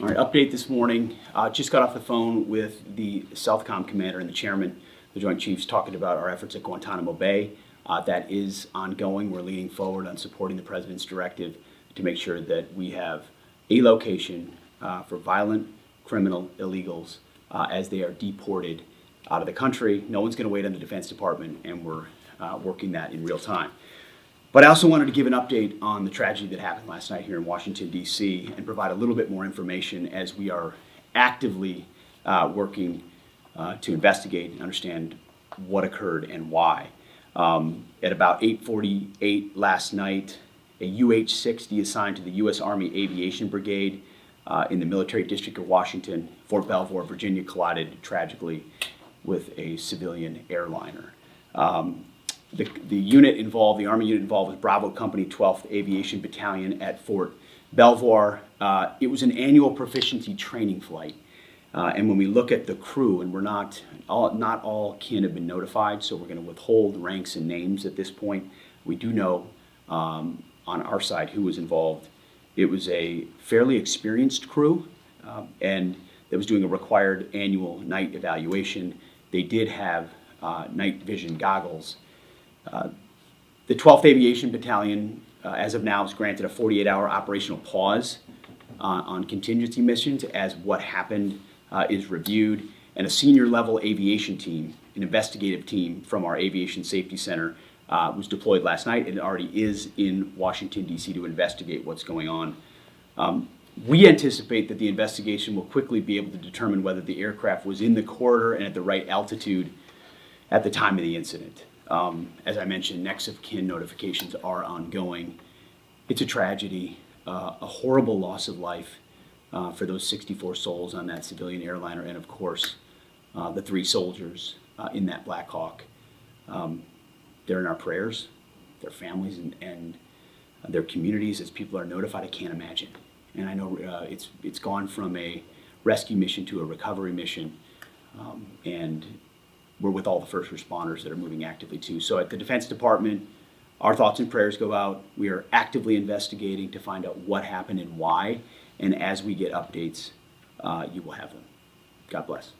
All right, update this morning. Just got off the phone with the Southcom commander and the chairman, the Joint Chiefs, talking about our efforts at Guantanamo Bay. That is ongoing. We're leaning forward on supporting the president's directive to make sure that we have a location for violent criminal illegals as they are deported out of the country. No one's going to wait on the Defense Department, and we're working that in real time. But I also wanted to give an update on the tragedy that happened last night here in Washington, D.C., and provide a little bit more information as we are actively working to investigate and understand what occurred and why. At about 8:48 last night, a UH-60 assigned to the U.S. Army Aviation Brigade in the Military District of Washington, Fort Belvoir, Virginia, collided tragically with a civilian airliner. The unit involved, the Army unit involved, was Bravo Company 12th Aviation Battalion at Fort Belvoir. It was an annual proficiency training flight. And when we look at the crew, and not all kin have been notified, so we're going to withhold ranks and names at this point. We do know on our side who was involved. It was a fairly experienced crew, and that was doing a required annual night evaluation. They did have night vision goggles. The 12th Aviation Battalion, as of now, is granted a 48-hour operational pause on contingency missions as what happened is reviewed, and a senior level aviation team, an investigative team from our Aviation Safety Center, was deployed last night and already is in Washington, D.C. to investigate what's going on. We anticipate that the investigation will quickly be able to determine whether the aircraft was in the corridor and at the right altitude at the time of the incident. As I mentioned, next of kin notifications are ongoing. It's a tragedy, a horrible loss of life for those 64 souls on that civilian airliner, and of course, the 3 soldiers in that Black Hawk. They're in our prayers, their families and their communities as people are notified. I can't imagine. And I know it's gone from a rescue mission to a recovery mission, and we're with all the first responders that are moving actively too. So at the Defense Department, our thoughts and prayers go out. We are actively investigating to find out what happened and why. And as we get updates, you will have them. God bless.